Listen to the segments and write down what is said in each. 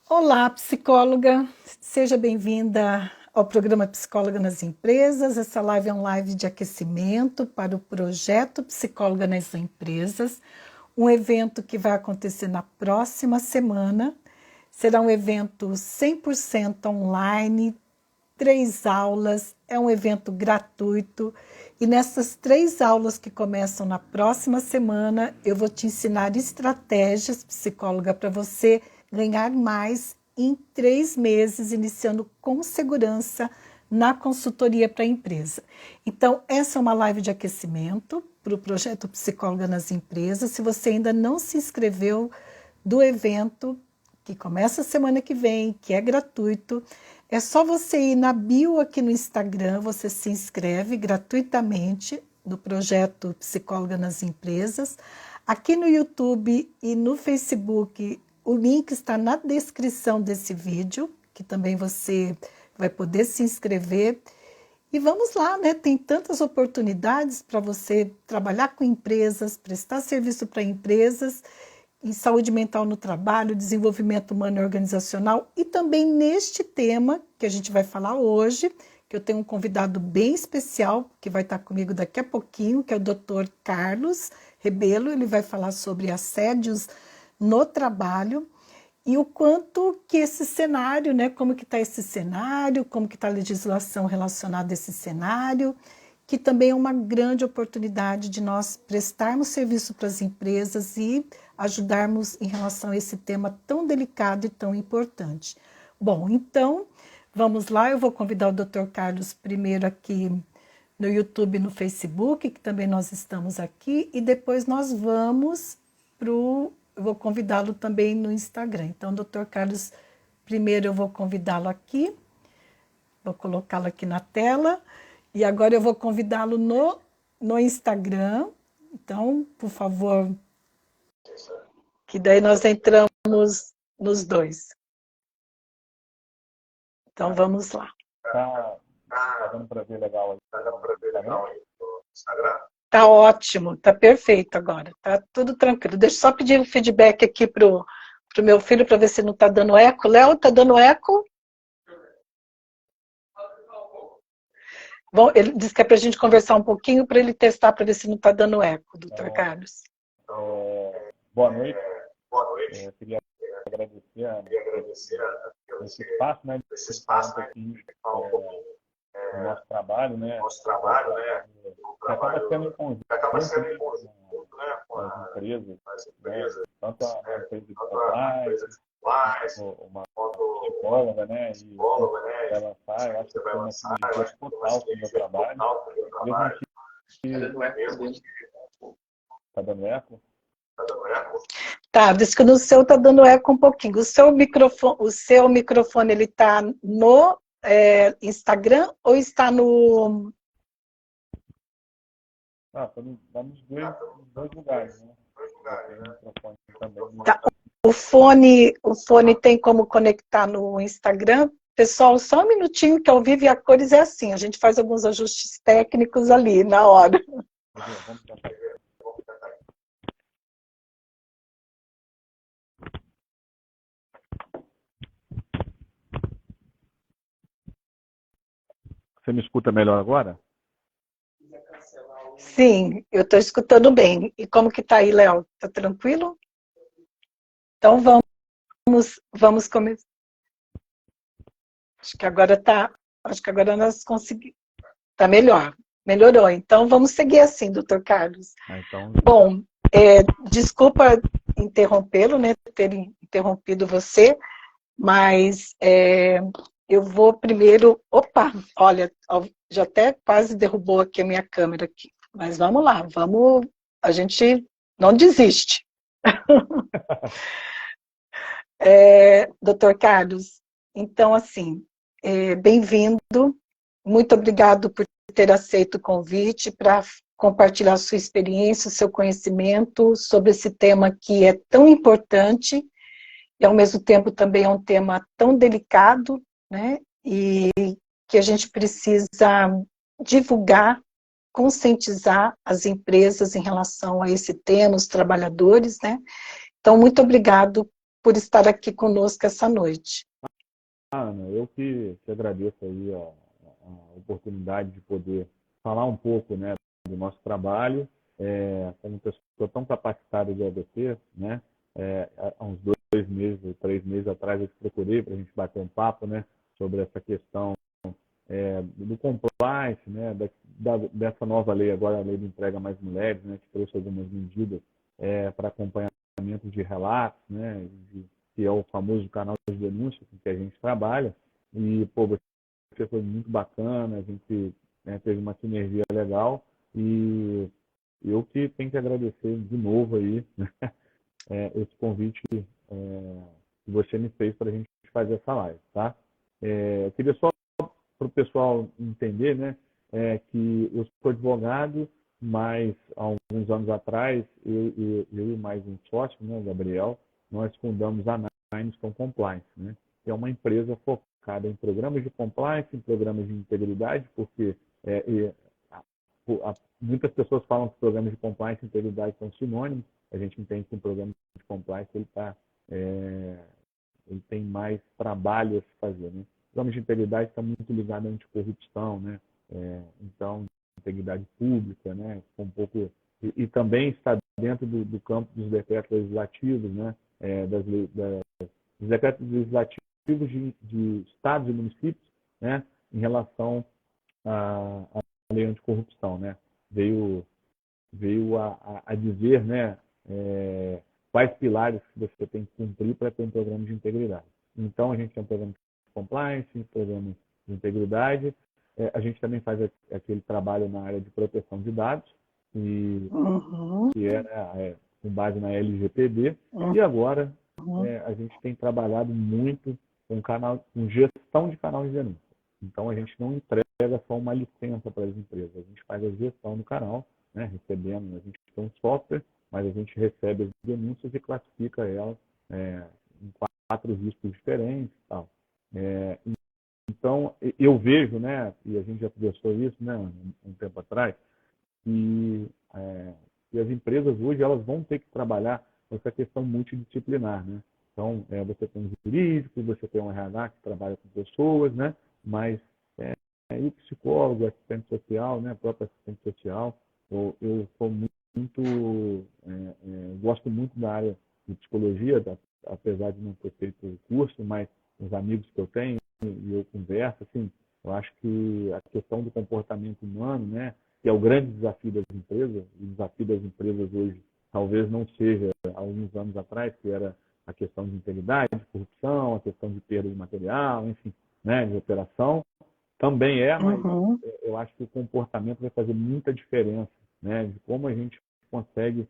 Olá, psicóloga, seja bem-vinda ao programa Psicóloga nas Empresas. Essa live é uma live de aquecimento para o projeto Psicóloga nas Empresas, um evento que vai acontecer na próxima semana. Será um evento 100% online, 3 aulas, é um evento gratuito. E nessas 3 aulas que começam na próxima semana, eu vou te ensinar estratégias, psicóloga, para você ganhar mais em 3 meses, iniciando com segurança na consultoria para a empresa. Então, essa é uma live de aquecimento para o projeto Psicóloga nas Empresas. Se você ainda não se inscreveu do evento, que começa semana que vem, que é gratuito, é só você ir na bio aqui no Instagram, você se inscreve gratuitamente do projeto Psicóloga nas Empresas. Aqui no YouTube e no Facebook, o link está na descrição desse vídeo, que também você vai poder se inscrever. E vamos lá, né? Tem tantas oportunidades para você trabalhar com empresas, prestar serviço para empresas, em saúde mental no trabalho, desenvolvimento humano e organizacional, e também neste tema que a gente vai falar hoje, que eu tenho um convidado bem especial, que vai estar comigo daqui a pouquinho, que é o Dr. Carlos Rebelo. Ele vai falar sobre assédios no trabalho e o quanto que esse cenário, né, como que está esse cenário, como que está a legislação relacionada a esse cenário, que também é uma grande oportunidade de nós prestarmos serviço para as empresas e ajudarmos em relação a esse tema tão delicado e tão importante. Bom, então, vamos lá, eu vou convidar o Dr. Carlos primeiro aqui no YouTube e no Facebook, que também nós estamos aqui, e depois nós vamos eu vou convidá-lo também no Instagram. Então, Dr. Carlos, primeiro eu vou convidá-lo aqui, vou colocá-lo aqui na tela, e agora eu vou convidá-lo no Instagram. Então, por favor, que daí nós entramos nos dois. Então, vamos lá. Tá dando para ver legal aí? Tá dando para ver legal aí no Instagram? Tá ótimo, tá perfeito agora, tá tudo tranquilo. Deixa eu só pedir um feedback aqui pro meu filho para ver se não tá dando eco. Léo, tá dando eco? Bom, ele disse que é para a gente conversar um pouquinho para ele testar para ver se não está dando eco, doutor Carlos. Boa noite. Queria agradecer esse espaço, né, de falar aqui do nosso trabalho, né? Que acaba sendo em conjunto, né, com as empresas, né, tanto a empresa de compliance, uma psicóloga, né, e ela sai, eu acho que foi uma sinergia total com o meu trabalho, mesmo que tá dando eco? Tá, diz que no seu tá dando eco um pouquinho. O seu microfone ele tá no Instagram ou está no... Tá nos dois lugares, né? Tem microfone também. Tá. O fone tem como conectar no Instagram. Pessoal, só um minutinho que ao vivo e a cores é assim. A gente faz alguns ajustes técnicos ali na hora. Vamos tentar. Você me escuta melhor agora? Sim, eu estou escutando bem. E como que tá aí, Léo? Tá tranquilo? Então vamos começar. Acho que agora nós conseguimos. Tá melhor. Melhorou. Então vamos seguir assim, doutor Carlos. Então... Bom, desculpa interrompê-lo, né? Ter interrompido você, mas eu vou primeiro... Opa, olha, já até quase derrubou aqui a minha câmera aqui. Mas vamos lá, a gente não desiste. Doutor Carlos, então assim, bem-vindo, muito obrigado por ter aceito o convite para compartilhar sua experiência, seu conhecimento sobre esse tema que é tão importante e ao mesmo tempo também é um tema tão delicado, né? E que a gente precisa divulgar, conscientizar as empresas em relação a esse tema, os trabalhadores, né? Então, muito obrigado por estar aqui conosco essa noite. Ana, eu que agradeço aí a oportunidade de poder falar um pouco, né, do nosso trabalho. Como pessoa tão capacitada de ADC, né, há uns 2 meses, 3 meses atrás eu te procurei para a gente bater um papo, né, sobre essa questão do compliance, né, dessa nova lei, agora a lei de entrega mais mulheres, né, que trouxe algumas medidas para acompanhamento de relatos, né, que é o famoso canal de denúncia com que a gente trabalha. E, pô, você foi muito bacana, a gente, né, teve uma sinergia legal e eu que tenho que agradecer de novo aí, né, esse convite que você me fez para a gente fazer essa live, tá? Eu queria só para o pessoal entender, né, que eu sou advogado, mas há alguns anos atrás, eu e mais um sócio, né, Gabriel, nós fundamos a Nimestone Compliance, né, que é uma empresa focada em programas de compliance, em programas de integridade, porque muitas pessoas falam que programas de compliance e integridade são sinônimos. A gente entende que um programa de compliance ele tem mais trabalho a se fazer, né? O programa de integridade está muito ligado à anticorrupção, né? Então, integridade pública, né? Um pouco e também está dentro do campo dos decretos legislativos, né? Dos decretos legislativos de estados e municípios, né? Em relação à lei anticorrupção, né? Veio a dizer, né? Quais pilares que você tem que cumprir para ter um programa de integridade. Então, a gente tem um programa de compliance, um programa de integridade. A gente também faz aquele trabalho na área de proteção de dados, que é com base na LGPD. E agora, a gente tem trabalhado muito com gestão de canal de denúncia. Então, a gente não entrega só uma licença para as empresas, a gente faz a gestão do canal, né, recebendo, a gente tem um software, mas a gente recebe as denúncias e classifica elas em 4 riscos diferentes. Tal. Então, eu vejo, né, e a gente já conversou isso, né, um tempo atrás, que as empresas hoje elas vão ter que trabalhar com essa questão multidisciplinar, né? Então, você tem um jurídico, você tem um RH que trabalha com pessoas, né? Mas e o psicólogo, assistente social, né? Próprio assistente social. Eu sou gosto muito da área de psicologia, apesar de não ter feito o curso, mas os amigos que eu tenho e eu converso, assim, eu acho que a questão do comportamento humano, né? Que é o grande desafio das empresas, e o desafio das empresas hoje talvez não seja há alguns anos atrás, que era a questão de integridade, de corrupção, a questão de perda de material, enfim, né, de operação. Também mas eu acho que o comportamento vai fazer muita diferença, né, de como a gente consegue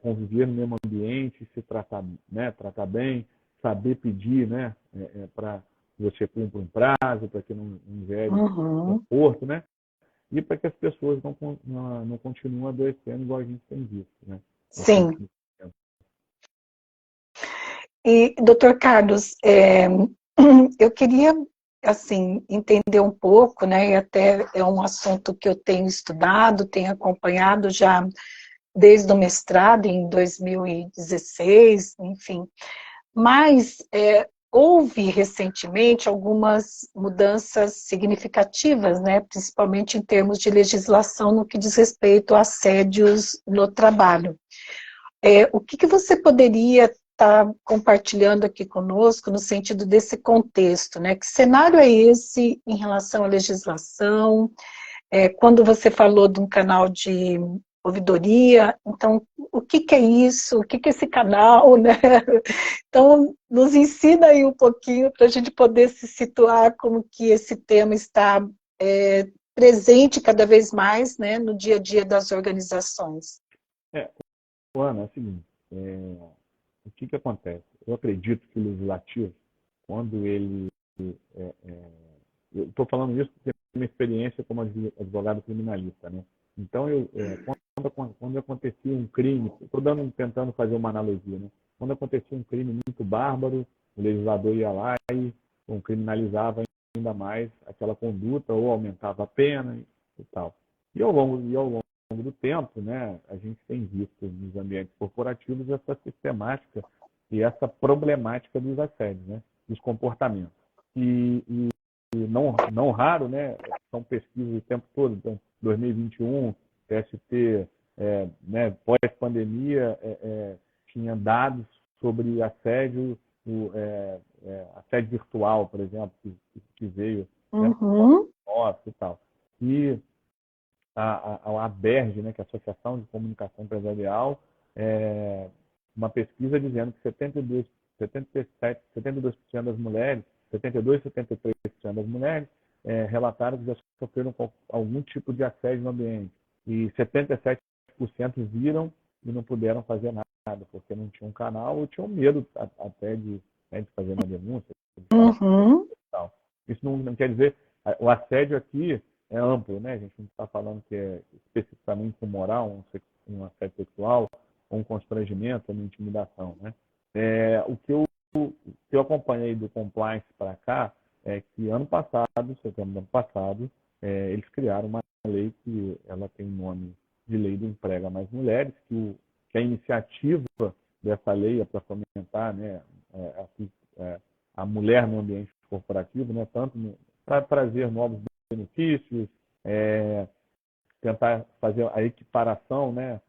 conviver no mesmo ambiente, se tratar, né, tratar bem, saber pedir, né, para que você cumpra um prazo, para que não gere conforto, né, e para que as pessoas não continuem adoecendo igual a gente tem visto, né. Sim. E, doutor Carlos, eu queria, assim, entender um pouco, né, e até é um assunto que eu tenho estudado, tenho acompanhado já desde o mestrado, em 2016, enfim, mas houve recentemente algumas mudanças significativas, né, principalmente em termos de legislação no que diz respeito a assédios no trabalho. O que você poderia estar compartilhando aqui conosco no sentido desse contexto, né? Que cenário é esse em relação à legislação? Quando você falou de um canal de ouvidoria, então, o que é isso? O que é esse canal, né? Então, nos ensina aí um pouquinho para a gente poder se situar como que esse tema está presente cada vez mais, né, no dia a dia das organizações. Ana, é o seguinte, o que acontece? Eu acredito que o legislativo, quando ele... eu estou falando isso porque tenho uma experiência como advogado criminalista, né? Então, quando acontecia um crime, estou tentando fazer uma analogia, né? Quando acontecia um crime muito bárbaro, o legislador ia lá e criminalizava ainda mais aquela conduta ou aumentava a pena e tal. E ao longo do tempo, né, a gente tem visto nos ambientes corporativos essa sistemática e essa problemática dos assédios, né? Dos comportamentos. E não raro, né? São pesquisas o tempo todo. Então, 2021, TST, né, pós-pandemia, tinha dados sobre assédio, assédio virtual, por exemplo, que veio, né, e tal. E a ABERJ, né, que é a Associação de Comunicação Empresarial, uma pesquisa dizendo que 72% das mulheres, 72, 73% das mulheres relataram que já sofreram algum tipo de assédio no ambiente. E 77% viram e não puderam fazer nada, porque não tinham um canal ou tinham medo até de fazer uma denúncia. Tal. Isso não quer dizer... O assédio aqui é amplo, né? A gente não está falando que é especificamente um moral, um assédio sexual, ou um constrangimento, uma intimidação, né? O que eu acompanhei do compliance para cá é que ano passado, setembro do ano passado, eles criaram uma lei que ela tem o nome de Lei do Emprego a Mais Mulheres, que a iniciativa dessa lei é para fomentar, né, a mulher no ambiente corporativo, né, tanto para trazer novos benefícios, tentar fazer a equiparação, né,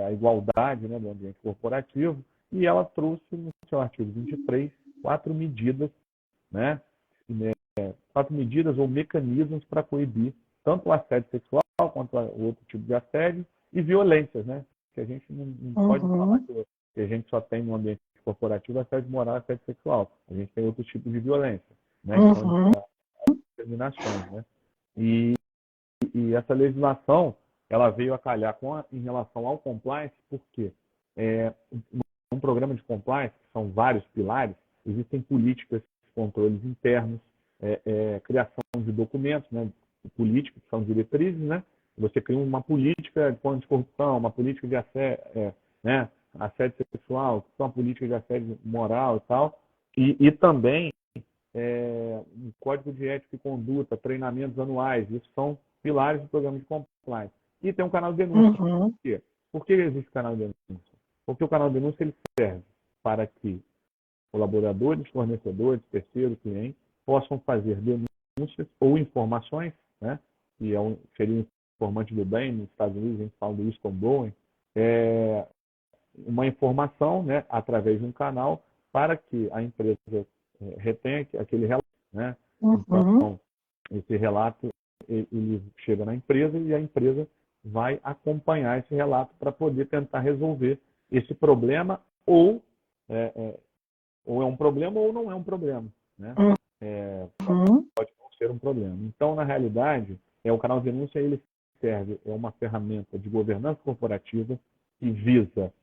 a igualdade, né, do ambiente corporativo, e ela trouxe no seu artigo 23 quatro medidas, né, 4 medidas ou mecanismos para coibir tanto o assédio sexual quanto o outro tipo de assédio e violências, né, que a gente não pode falar que a gente só tem no ambiente corporativo assédio moral e assédio sexual. A gente tem outros tipos de violência, né, que são discriminações, né, e essa legislação ela veio a calhar em relação ao compliance, porque um programa de compliance, que são vários pilares, existem políticas, controles internos, criação de documentos, né, políticas, que são diretrizes, né? Você cria uma política de anticorrupção, uma política de assédio sexual, uma política de assédio moral e tal, e também um código de ética e conduta, treinamentos anuais, isso são pilares do programa de compliance. E tem um canal de denúncia. Por quê? Por que existe canal de denúncia? Porque o canal de denúncia ele serve para que colaboradores, fornecedores, terceiros, clientes possam fazer denúncias ou informações, né? Que seria um informante do bem, nos Estados Unidos a gente fala do whistleblowing, uma informação, né, através de um canal para que a empresa retenha aquele relato, né? Então, esse relato ele chega na empresa e a empresa vai acompanhar esse relato para poder tentar resolver esse problema ou é um problema ou não é um problema, né? Pode não ser um problema. Então, na realidade, o canal de denúncia ele serve, é uma ferramenta de governança corporativa que visa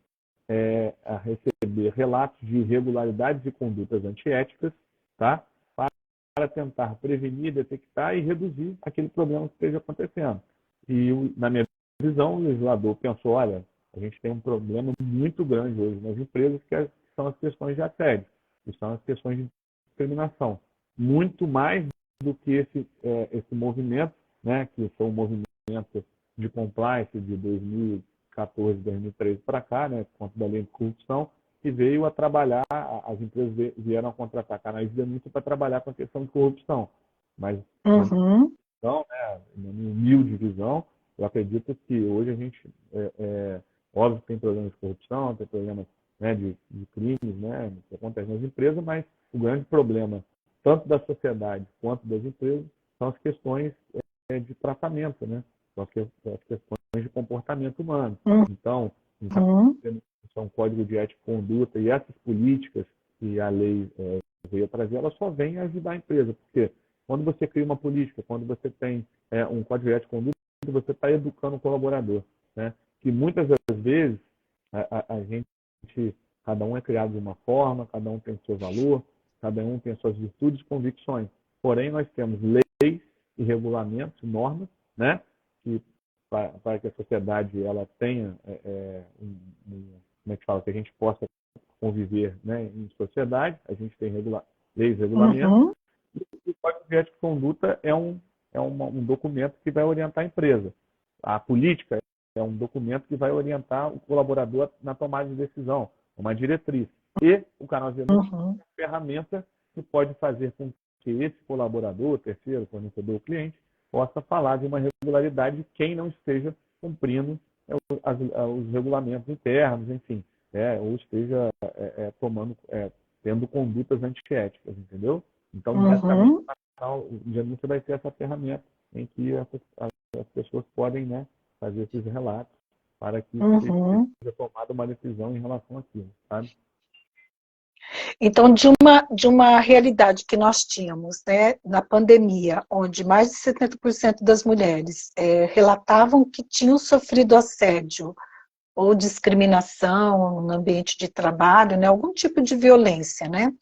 a receber relatos de irregularidades e condutas antiéticas, tá? Para tentar prevenir, detectar e reduzir aquele problema que esteja acontecendo. E, na minha visão, o legislador pensou, olha, a gente tem um problema muito grande hoje nas empresas, que são as questões de assédio, que são as questões de discriminação. Muito mais do que esse movimento, né, que foi um movimento de compliance de 2014, 2013 para cá, né, contra a lei de corrupção, que veio a trabalhar, as empresas vieram a contratar canais de denúncia para trabalhar com a questão de corrupção. Mas, então, né, na minha humilde visão, eu acredito que hoje a gente, óbvio que tem problemas de corrupção, tem problemas, né, de crimes, né, que acontecem nas empresas, mas o grande problema, tanto da sociedade quanto das empresas, são as questões de tratamento, né, são as questões de comportamento humano. Então, um código de ética e conduta e essas políticas que a lei veio trazer, elas só vêm ajudar a empresa, porque quando você cria uma política, quando você tem um código de ética e conduta, você está educando o colaborador, né? Que muitas das vezes a gente, cada um é criado de uma forma, cada um tem seu valor, cada um tem suas virtudes e convicções. Porém, nós temos leis e regulamentos, normas, né? Que para que a sociedade ela tenha como é que fala, que a gente possa conviver, né, em sociedade, a gente tem leis e regulamentos, e o Código de Ética e Conduta é um documento que vai orientar a empresa. A política é um documento que vai orientar o colaborador na tomada de decisão, uma diretriz. E o canal de denúncia é Uhum. uma ferramenta que pode fazer com que esse colaborador, terceiro, fornecedor ou cliente, possa falar de uma irregularidade de quem não esteja cumprindo os regulamentos internos, enfim, ou esteja tendo condutas antiéticas, entendeu? Então, basicamente, Uhum. o canal de denúncia vai ter essa ferramenta em que as pessoas podem, né, fazer esses relatos para que Uhum. seja tomada uma decisão em relação àquilo, sabe? Então, de uma realidade que nós tínhamos, né, na pandemia, onde mais de 70% das mulheres relatavam que tinham sofrido assédio ou discriminação no ambiente de trabalho, né, algum tipo de violência, né,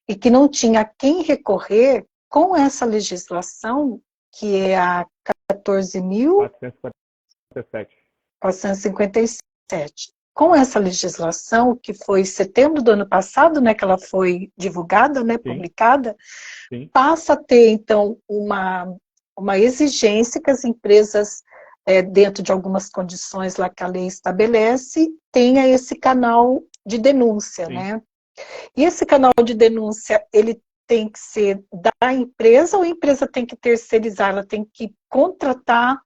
e que não tinha a quem recorrer, com essa legislação, que é a 447. 14.457. Com essa legislação, que foi em setembro do ano passado, né, que ela foi divulgada, né, Sim, publicada, sim. passa a ter, então, uma exigência que as empresas, dentro de algumas condições lá que a lei estabelece, tenha esse canal de denúncia, Sim. né? E esse canal de denúncia, ele tem que ser da empresa ou a empresa tem que terceirizar, ela tem que contratar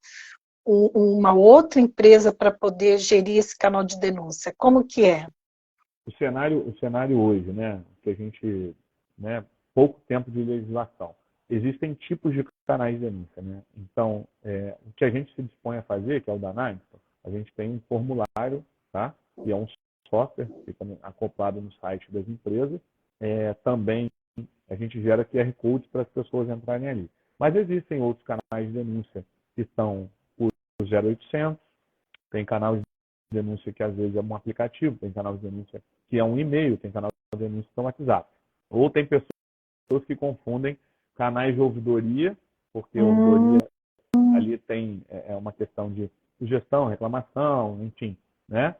uma outra empresa para poder gerir esse canal de denúncia? Como que é? O cenário hoje, né, que a gente, né, pouco tempo de legislação, existem tipos de canais de denúncia, né? Então, o que a gente se dispõe a fazer, que é o da Nightstone, a gente tem um formulário, tá? Que é um software que fica acoplado no site das empresas. Também a gente gera QR Codes para as pessoas entrarem ali. Mas existem outros canais de denúncia que são o 0800, tem canal de denúncia que às vezes é um aplicativo, tem canal de denúncia que é um e-mail, tem canal de denúncia que é um WhatsApp. Ou tem pessoas que confundem canais de ouvidoria, porque a ouvidoria ali tem uma questão de sugestão, reclamação, enfim, né?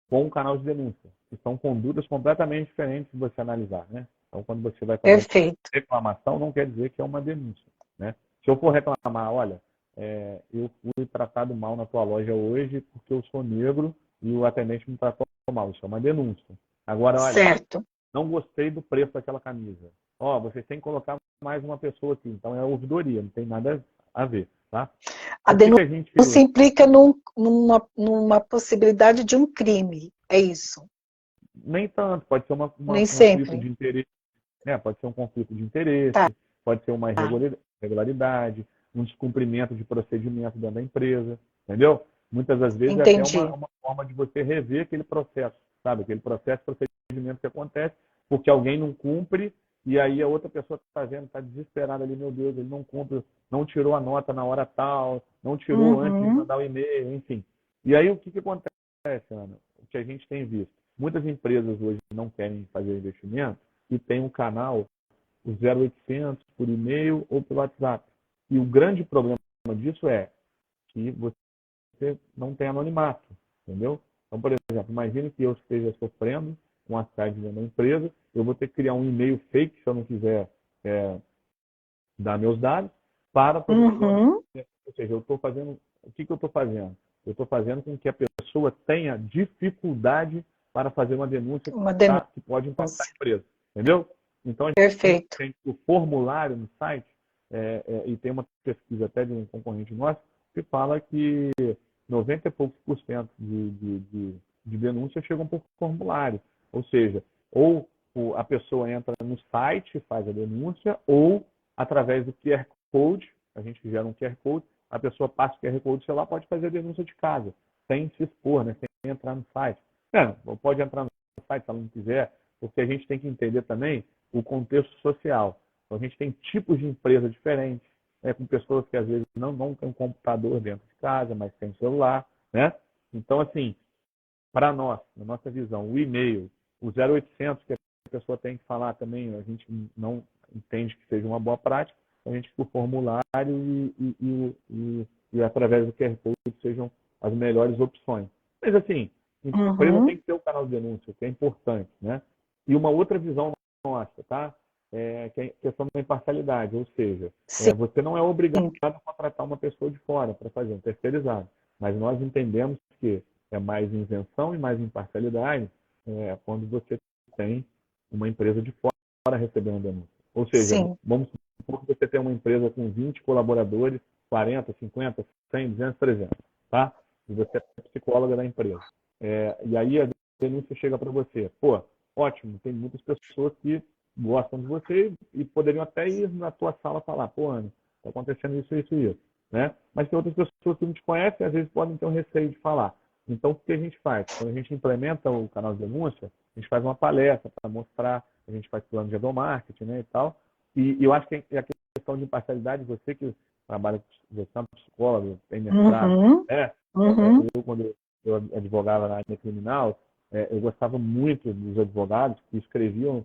Com um canal de denúncia, que são condutas completamente diferentes de você analisar, né? Então, quando você vai fazer uma Perfeito. reclamação, não quer dizer que é uma denúncia, né? Se eu for reclamar, olha, eu fui tratado mal na tua loja hoje porque eu sou negro e o atendente me tratou mal, isso é uma denúncia. Agora, olha, Certo. não gostei do preço daquela camisa. Ó, vocês têm que colocar mais uma pessoa aqui. Então é ouvidoria, não tem nada a ver, tá? A O que denúncia a gente... implica numa possibilidade de um crime, é isso? Nem tanto, pode ser Nem um conflito de sempre. interesse, né? Pode ser um conflito de interesse, Tá, pode ser uma irregularidade, um descumprimento de procedimento dentro da empresa, entendeu? Muitas das vezes é até entendi. uma forma de você rever aquele processo, sabe? Aquele processo, procedimento que acontece, porque alguém não cumpre e aí a outra pessoa está vendo, está desesperada ali, meu Deus, ele não cumpre, não tirou a nota na hora tal, não tirou antes de Uhum. mandar o e-mail, enfim. E aí o que acontece, Ana? O que a gente tem visto? Muitas empresas hoje não querem fazer investimento e tem um canal, o 0800, por e-mail ou pelo WhatsApp. E o grande problema disso é que você não tem anonimato, entendeu? Então, por exemplo, imagine que eu esteja sofrendo com assédio dentro da empresa, eu vou ter que criar um e-mail fake se eu não quiser dar meus dados para poder fazer uma Uhum. denúncia. Ou seja, eu estou fazendo, o que eu estou fazendo? Eu estou fazendo com que a pessoa tenha dificuldade para fazer uma denúncia Uma denúncia. que pode impactar a empresa, entendeu? Então, a gente Perfeito. tem o formulário no site, e tem uma pesquisa até de um concorrente nosso, que fala que 90 e poucos por cento de denúncias chegam por formulário. Ou seja, ou a pessoa entra no site, faz a denúncia, ou através do QR Code, a gente gera um QR Code, a pessoa passa o QR Code do celular, pode fazer a denúncia de casa, sem se expor, né? Sem entrar no site. Pode entrar no site se ela não quiser, porque a gente tem que entender também o contexto social. Então, a gente tem tipos de empresa diferentes, com pessoas que às vezes não têm um computador dentro de casa, mas têm celular, né? Então, assim, para nós, na nossa visão, o e-mail, o 0800 que a pessoa tem que falar também, a gente não entende que seja uma boa prática, a gente que o formulário e através do QR Code sejam as melhores opções. Mas assim, a empresa tem Uhum. que ter o canal de denúncia, que é importante, né? E uma outra visão nossa, tá? Que é a questão da imparcialidade, ou seja, Sim. você não é obrigado a contratar uma pessoa de fora para fazer um terceirizado, mas nós entendemos que é mais isenção e mais imparcialidade quando você tem uma empresa de fora recebendo denúncia. Ou seja, sim. vamos supor que você tem uma empresa com 20 colaboradores, 40, 50, 100, 200, 300, tá? E você é psicóloga da empresa. E aí a denúncia chega para você. Pô, ótimo, tem muitas pessoas que gostam de você e poderiam até ir na tua sala falar, pô, Ana, está acontecendo isso, isso e isso. Né? Mas tem outras pessoas que não te conhecem e às vezes podem ter um receio de falar. Então, o que a gente faz? Quando a gente implementa o canal de denúncia, a gente faz uma palestra para mostrar, a gente faz plano de endomarketing, né, e tal. E eu acho que a questão de imparcialidade, você que trabalha, você é um psicólogo, tem mestrado, Uhum, né? uhum, Quando eu advogava na área criminal, eu gostava muito dos advogados que escreviam,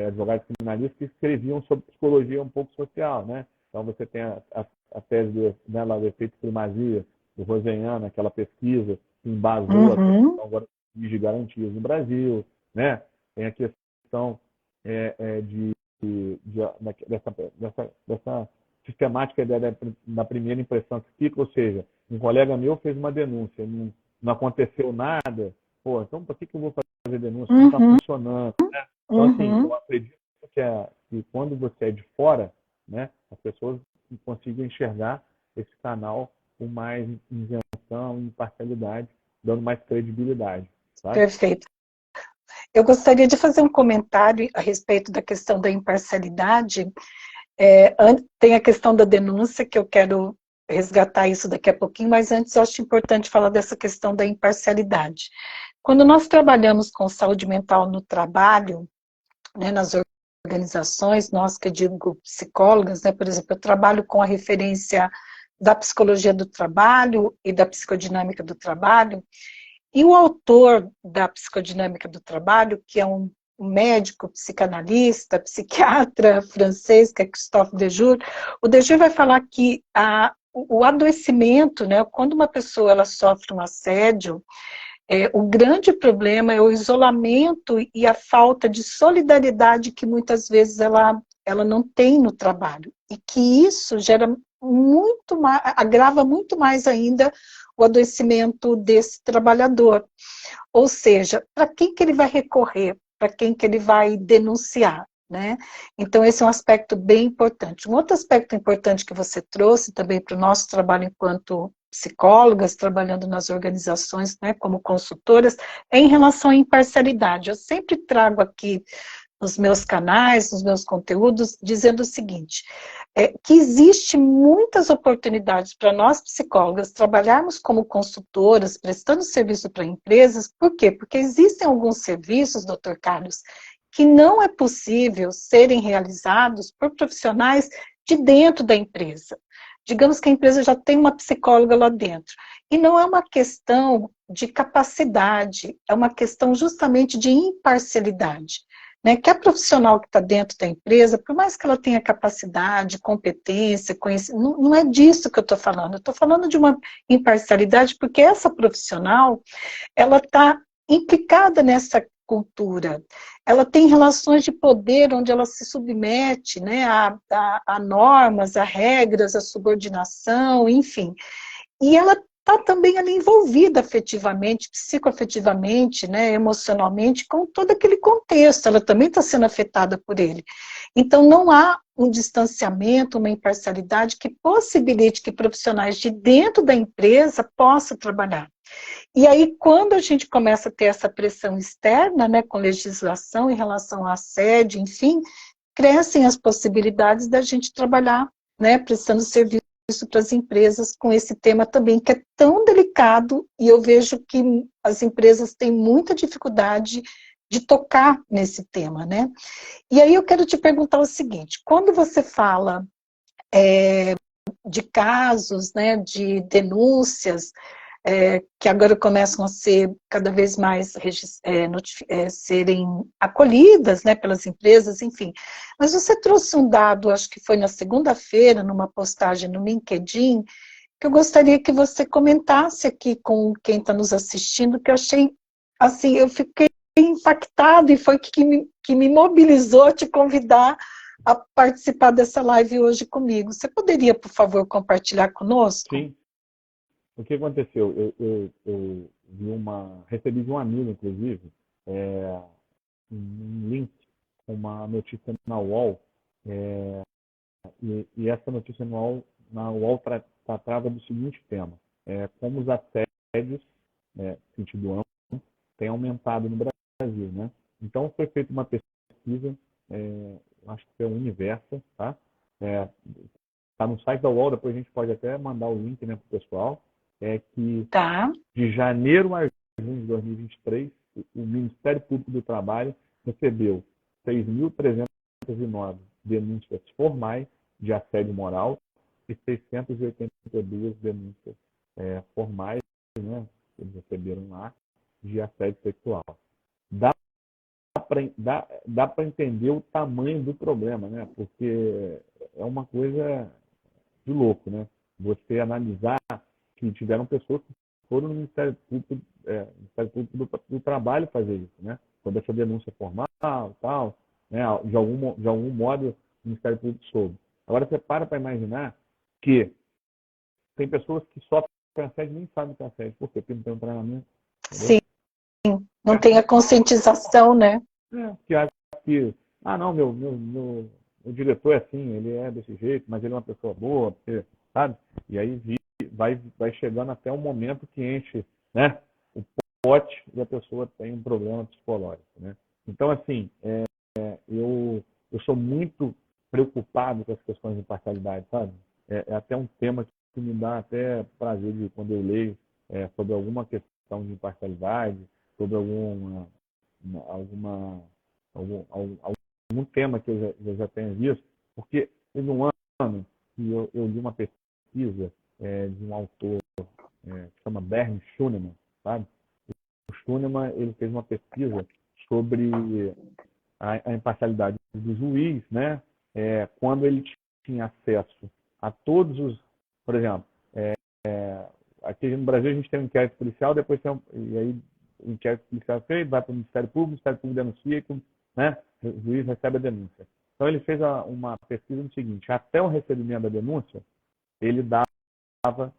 advogados criminalistas que escreviam sobre psicologia um pouco social, né? Então você tem a tese lá do efeito primazia, do Rosenian, aquela pesquisa que embasou a uhum. questão agora de garantias no Brasil, né? Tem a questão dessa sistemática da primeira impressão que fica, ou seja, um colega meu fez uma denúncia, não aconteceu nada, pô, então por que eu vou fazer denúncia? Não está Uhum, funcionando. Então, assim, uhum. eu acredito que quando você é de fora, né, as pessoas consigam enxergar esse canal com mais isenção e imparcialidade, dando mais credibilidade, sabe? Perfeito. Eu gostaria de fazer um comentário a respeito da questão da imparcialidade. Tem a questão da denúncia, que eu quero resgatar isso daqui a pouquinho, mas antes eu acho importante falar dessa questão da imparcialidade. Quando nós trabalhamos com saúde mental no trabalho, né, nas organizações, nós que eu digo psicólogas, né, por exemplo, eu trabalho com a referência da psicologia do trabalho e da psicodinâmica do trabalho, e o autor da psicodinâmica do trabalho, que é um médico, psicanalista, psiquiatra francês, que é Christophe Dejour, o Dejour vai falar que o adoecimento, né, quando uma pessoa ela sofre um assédio, o grande problema é o isolamento e a falta de solidariedade que muitas vezes ela não tem no trabalho. E que isso gera muito mais, agrava muito mais ainda o adoecimento desse trabalhador. Ou seja, para quem que ele vai recorrer? Para quem que ele vai denunciar? Né? Então, esse é um aspecto bem importante. Um outro aspecto importante que você trouxe também para o nosso trabalho enquanto psicólogas, trabalhando nas organizações, né, como consultoras, é em relação à imparcialidade. Eu sempre trago aqui nos meus canais, nos meus conteúdos, dizendo o seguinte, que existe muitas oportunidades para nós psicólogas trabalharmos como consultoras, prestando serviço para empresas. Por quê? Porque existem alguns serviços, doutor Carlos, que não é possível serem realizados por profissionais de dentro da empresa. Digamos que a empresa já tem uma psicóloga lá dentro. E não é uma questão de capacidade, é uma questão justamente de imparcialidade. Né, que a profissional que está dentro da empresa, por mais que ela tenha capacidade, competência, conhecimento, não é disso que eu estou falando. Eu estou falando de uma imparcialidade porque essa profissional, ela está implicada nessa cultura. Ela tem relações de poder onde ela se submete, né, a normas, a regras, a subordinação, enfim. E ela está também ali envolvida afetivamente, psicoafetivamente, né, emocionalmente, com todo aquele contexto, ela também está sendo afetada por ele. Então, não há um distanciamento, uma imparcialidade que possibilite que profissionais de dentro da empresa possam trabalhar. E aí, quando a gente começa a ter essa pressão externa, né, com legislação em relação ao assédio, enfim, crescem as possibilidades da gente trabalhar, né, prestando serviço para as empresas com esse tema também, que é tão delicado, e eu vejo que as empresas têm muita dificuldade de tocar nesse tema, né? E aí eu quero te perguntar o seguinte, quando você fala de casos, né, de denúncias, que agora começam a ser cada vez mais serem acolhidas, né, pelas empresas, enfim. Mas você trouxe um dado, acho que foi na segunda-feira, numa postagem no LinkedIn, que eu gostaria que você comentasse aqui com quem está nos assistindo, que eu achei, assim, eu fiquei impactado e foi que me mobilizou a te convidar a participar dessa live hoje comigo. Você poderia, por favor, compartilhar conosco? Sim. O que aconteceu? Eu recebi de um amigo, inclusive, um link com uma notícia na UOL, e essa notícia na UOL tratava do seguinte tema: como os assédios, sentido amplo, têm aumentado no Brasil, né? Então foi feita uma pesquisa, acho que foi o Universo, tá? Está no site da UOL, depois a gente pode até mandar o link, né, para o pessoal, que Tá. de janeiro a junho de 2023, o Ministério Público do Trabalho recebeu 6.309 denúncias formais de assédio moral e 682 denúncias formais, né, que eles receberam lá, de assédio sexual. Dá para entender o tamanho do problema, né? Porque é uma coisa de louco, né? Você analisar que tiveram pessoas que foram no Ministério Público, do Trabalho fazer isso, né? Quando essa denúncia formal, tal, né? De algum modo o Ministério Público soube. Agora você para imaginar que tem pessoas que sofrem assédio e nem sabem que é assédio. Por quê? Porque não tem um treinamento. Entendeu? Sim, não tem a conscientização, né? Que acha que, não, meu diretor é assim, ele é desse jeito, mas ele é uma pessoa boa, porque, sabe? E aí vai chegando até um momento que enche, né, o pote e a pessoa tem um problema psicológico, né? Então, assim, eu sou muito preocupado com as questões de imparcialidade, sabe? É até um tema que me dá até prazer de quando eu leio sobre alguma questão de imparcialidade, sobre algum tema que eu já tenha visto, porque teve um ano que eu li uma pesquisa de um autor que chama Bernd Schunemann, sabe? O Schunemann, ele fez uma pesquisa sobre a imparcialidade do juiz, né? Quando ele tinha acesso a todos os, por exemplo, aqui no Brasil a gente tem um inquérito policial, depois e aí o inquérito policial é feito, vai para o Ministério Público denuncia, né? O juiz recebe a denúncia. Então ele fez uma pesquisa no seguinte: até o recebimento da denúncia, ele dava para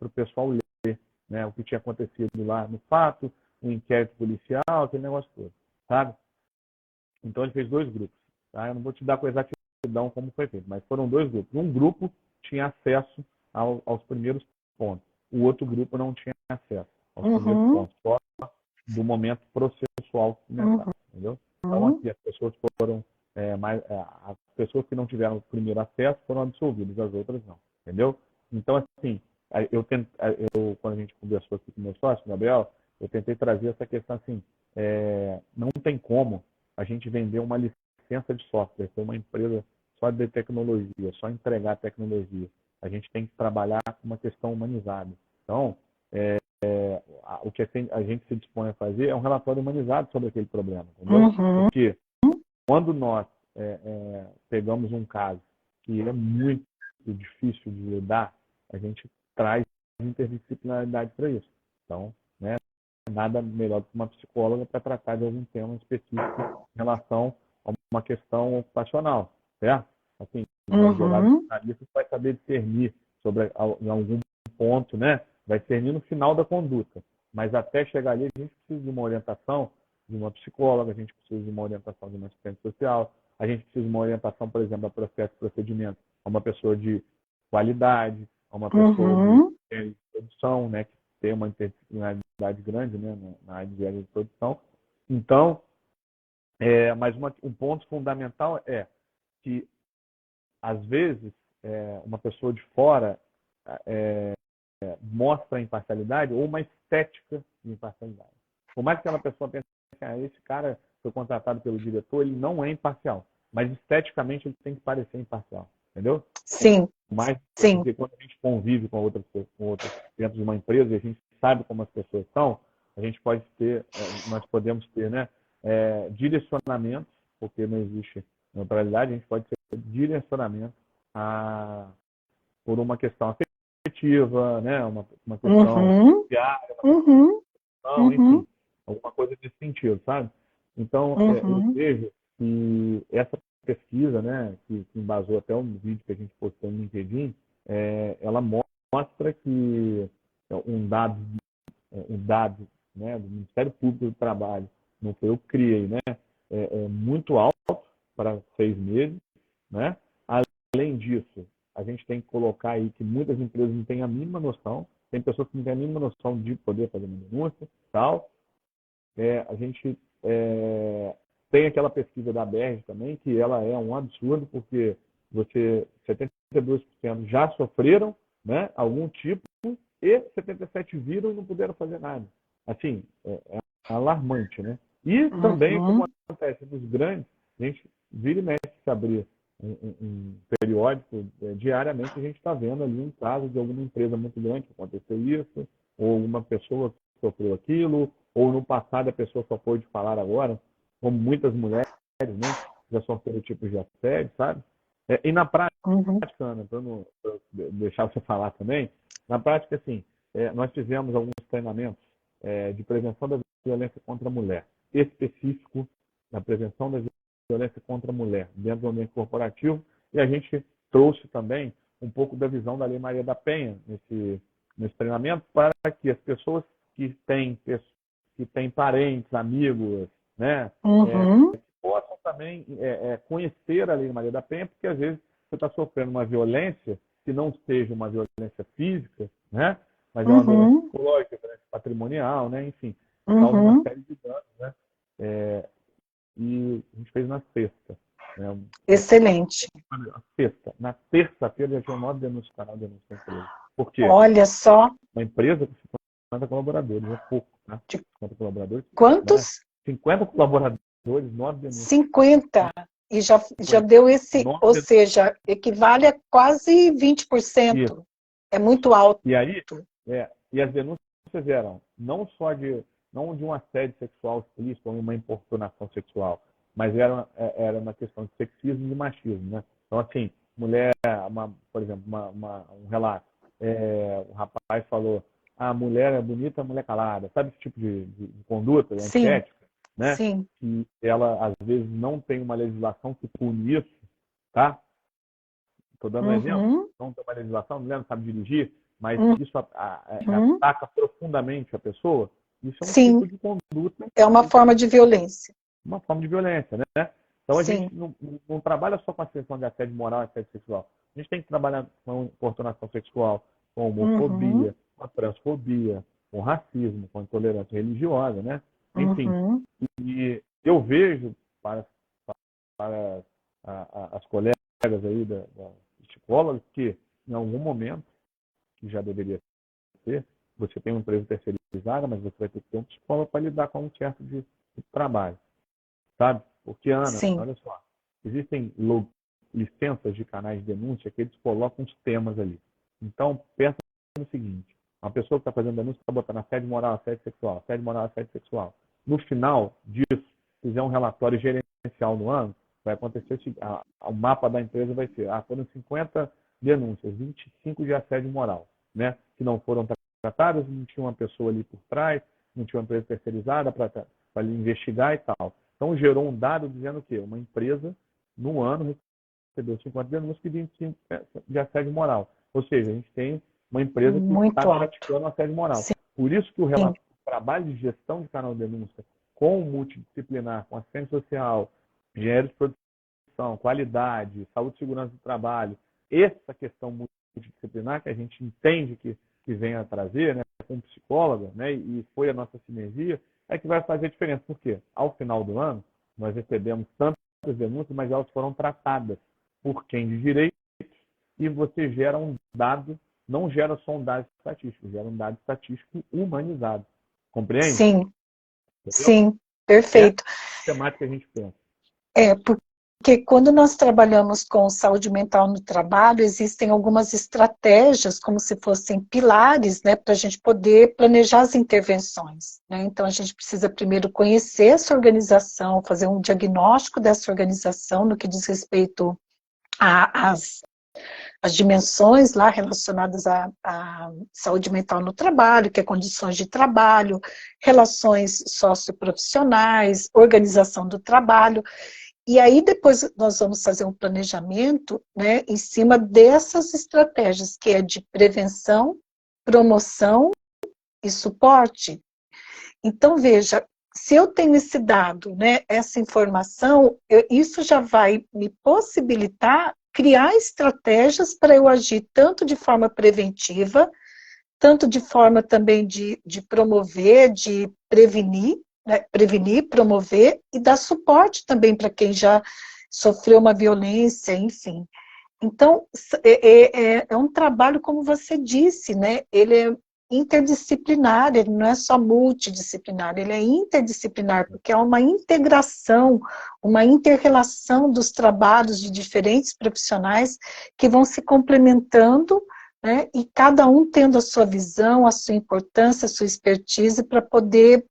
o pessoal ler, né, o que tinha acontecido lá no fato, o inquérito policial, aquele negócio todo, sabe? Então ele fez dois grupos. Tá? Eu não vou te dar com exatidão como foi feito, mas foram dois grupos. Um grupo tinha acesso aos primeiros pontos. O outro grupo não tinha acesso aos primeiros pontos, só do momento processual cimental, entendeu? Então aqui as pessoas foram as pessoas que não tiveram o primeiro acesso foram absolvidas, as outras não, entendeu? Então assim, quando a gente conversou aqui com o meu sócio, Gabriel, eu tentei trazer essa questão assim, não tem como a gente vender uma licença de software, ser uma empresa só de tecnologia, só entregar tecnologia. A gente tem que trabalhar com uma questão humanizada. Então, o que a gente se dispõe a fazer é um relatório humanizado sobre aquele problema, entendeu? Porque quando nós pegamos um caso que é muito difícil de lidar, a gente traz interdisciplinaridade para isso. Então, né, nada melhor do que uma psicóloga para tratar de algum tema específico em relação a uma questão ocupacional, certo? Assim, o advogado jornalista vai saber discernir em algum ponto, né? Vai discernir no final da conduta. Mas até chegar ali, a gente precisa de uma orientação de uma psicóloga, a gente precisa de uma orientação de uma assistente social, a gente precisa de uma orientação, por exemplo, a processo e procedimento a uma pessoa de qualidade, a uma pessoa de produção, né? Que tem uma interdisciplinaridade grande, né, na área de engenharia de produção. Então, mas um ponto fundamental é que, às vezes, uma pessoa de fora mostra imparcialidade ou uma estética de imparcialidade. Por mais que aquela pessoa pense que esse cara foi contratado pelo diretor, ele não é imparcial, mas esteticamente ele tem que parecer imparcial, entendeu? Sim. Mas Sim. porque quando a gente convive com outras dentro de uma empresa e a gente sabe como as pessoas são, a gente nós podemos ter, né, direcionamentos, porque não existe neutralidade, a gente pode ter direcionamento por uma questão afetiva, né, uma questão diária, enfim, alguma coisa nesse sentido, sabe? Então, eu vejo que essa pesquisa, né, que embasou até um vídeo que a gente postou no LinkedIn, ela mostra que um dado, né, do Ministério Público do Trabalho, não foi eu que criei, né, muito alto para 6 meses, né? Além disso, a gente tem que colocar aí que muitas empresas não têm a mínima noção, tem pessoas que não têm a mínima noção de poder fazer uma denúncia, tal. A gente tem aquela pesquisa da BERJ também, que ela é um absurdo, porque 72% já sofreram, né, algum tipo, e 77% viram e não puderam fazer nada. Assim, é alarmante, né? E também o que acontece dos grandes, a gente vira e mexe se abrir um periódico, diariamente a gente está vendo ali um caso de alguma empresa muito grande que aconteceu isso, ou uma pessoa que sofreu aquilo, ou no passado a pessoa só pôde falar agora, como muitas mulheres, né, já sofreram tipos de assédio, sabe? E na prática, Ana, para não deixar você falar também, na prática, assim, nós fizemos alguns treinamentos de prevenção da violência contra a mulher, específico da prevenção da violência contra a mulher dentro do ambiente corporativo, e a gente trouxe também um pouco da visão da Lei Maria da Penha nesse treinamento, para que as pessoas que têm parentes, amigos, né, possam também conhecer a Lei Maria da Penha, porque às vezes você está sofrendo uma violência que não seja uma violência física, né, mas é uma violência psicológica, violência patrimonial, né, enfim, causa uma série de danos, né, e a gente fez na sexta. Né, excelente. Na terça-feira já tinha 9 denúncias no canal Denúncia da Empresa. Por quê? Olha só. Uma empresa com 50 colaboradores, é pouco, né? 50 colaboradores. Quantos? Né? 50 colaboradores, 9 denúncias. 50. E já deu esse, ou seja, equivale a quase 20%. Isso. É muito alto. E aí, e as denúncias eram não de um assédio sexual explícito ou uma importunação sexual, mas era uma questão de sexismo e de machismo, né? Então, assim, mulher, por exemplo, um relato, o rapaz falou, a mulher é bonita, a mulher calada, sabe esse tipo de conduta antiética, né? Sim. Que ela, às vezes, não tem uma legislação que pune isso, tá? Estou dando um exemplo, não tem uma legislação, a mulher não sabe dirigir, mas isso ataca profundamente a pessoa. Isso é um tipo de conduta. É uma forma de violência. Uma forma de violência, né? Então a gente não trabalha só com a questão de assédio moral e assédio sexual. A gente tem que trabalhar com importunação sexual, com homofobia, com transfobia, com racismo, com intolerância religiosa, né? Enfim, e eu vejo para as colegas aí da psicóloga que em algum momento, que já deveria ser, você tem uma empresa terceirizada, mas você vai ter que ter um psicólogo para lidar com um certo de trabalho, sabe? Porque, Ana, olha só, existem licenças de canais de denúncia que eles colocam os temas ali. Então, pensa no seguinte, uma pessoa que está fazendo denúncia está botando assédio moral, assédio sexual, assédio moral, assédio sexual. No final disso, se fizer um relatório gerencial no ano, vai acontecer o mapa da empresa vai ser, foram 50 denúncias, 25 de assédio moral, né? Que não foram tratadas, não tinha uma pessoa ali por trás, não tinha uma empresa terceirizada para investigar e tal. Então, gerou um dado dizendo que uma empresa, no ano, recebeu 50 denúncias e 25 de assédio moral. Ou seja, a gente tem uma empresa que está praticando assédio moral. Sim. Por isso que o trabalho de gestão de canal de denúncia com multidisciplinar, com assistente social, engenheiro de produção, qualidade, saúde e segurança do trabalho, essa questão multidisciplinar que a gente entende que vem a trazer, né, como psicóloga, né, e foi a nossa sinergia, é que vai fazer a diferença. Por quê? Ao final do ano, nós recebemos tantas denúncias, mas elas foram tratadas por quem de direito, e você gera um dado, não gera só um dado estatístico, gera um dado estatístico humanizado. Compreende? Sim. Entendeu? Sim, perfeito. É a temática que a gente pensa. Porque quando nós trabalhamos com saúde mental no trabalho, existem algumas estratégias, como se fossem pilares, né, para a gente poder planejar as intervenções, né? Então, a gente precisa primeiro conhecer essa organização, fazer um diagnóstico dessa organização no que diz respeito às dimensões lá relacionadas à saúde mental no trabalho, que é condições de trabalho, relações socioprofissionais, organização do trabalho. E aí depois nós vamos fazer um planejamento, né, em cima dessas estratégias, que é de prevenção, promoção e suporte. Então, veja, se eu tenho esse dado, né, essa informação, isso já vai me possibilitar criar estratégias para eu agir tanto de forma preventiva, tanto de forma também de promover, de prevenir, né, prevenir, promover e dar suporte também para quem já sofreu uma violência, enfim. Então, é um trabalho, como você disse, né? Ele é interdisciplinar, ele não é só multidisciplinar, ele é interdisciplinar, porque é uma integração, uma inter-relação dos trabalhos de diferentes profissionais que vão se complementando, né? E cada um tendo a sua visão, a sua importância, a sua expertise para poder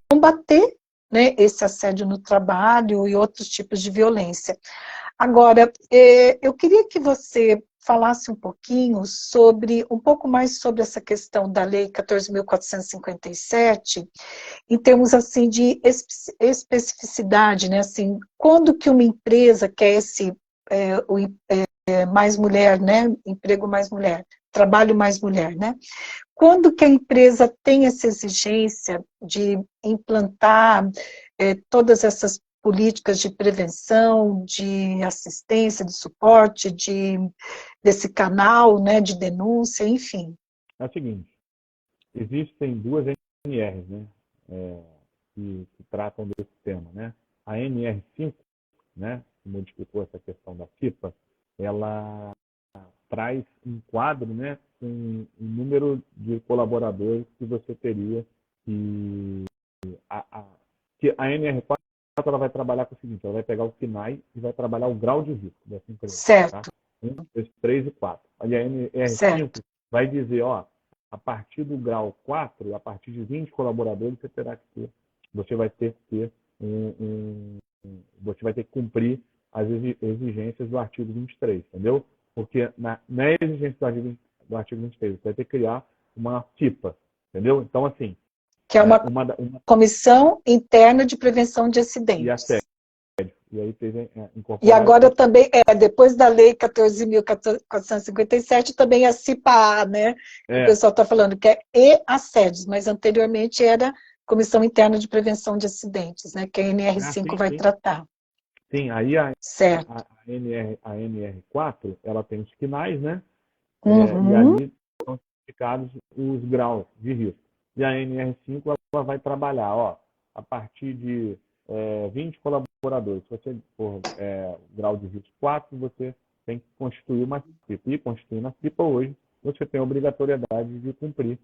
combater, né, esse assédio no trabalho e outros tipos de violência. Agora, eu queria que você falasse um pouco mais sobre essa questão da Lei 14.457, em termos assim de especificidade, né? Assim, quando que uma empresa quer mais mulher, né? Emprego mais mulher, trabalho mais mulher, né? Quando que a empresa tem essa exigência de implantar todas essas políticas de prevenção, de assistência, de suporte, desse canal, né, de denúncia, enfim? É o seguinte, existem duas NRs, né, que tratam desse tema, né? A NR5, né, que modificou essa questão da FIPA, ela traz um quadro, né, com um número de colaboradores que você teria que a NR4 ela vai trabalhar com o seguinte, ela vai pegar o SINAI e vai trabalhar o grau de risco dessa empresa. Tá? Certo. 1, 2, 3 e 4. Ali a NR5 Certo. vai dizer, ó, a partir do grau 4, a partir de 20 colaboradores, você vai ter que ter você vai ter que cumprir as exigências do artigo 23, entendeu? Porque na exigência do artigo 23, você vai ter que criar uma FIPA, entendeu? Então, assim... Que é uma comissão interna de prevenção de acidentes. E assédio. E aí teve E agora também, depois da Lei 14.457, também a CIPA-A, né? O pessoal está falando que é assédios, mas anteriormente era Comissão Interna de Prevenção de Acidentes, né? Que a NR5 vai tratar. Sim, aí a NR4, ela tem os quinais, né? Uhum. E ali são identificados os graus de risco. E a NR5 ela vai trabalhar, ó, a partir de 20 colaboradores. Se você for grau de risco 4, você tem que constituir uma FIPA. E constituindo a FIPA hoje, você tem a obrigatoriedade de cumprir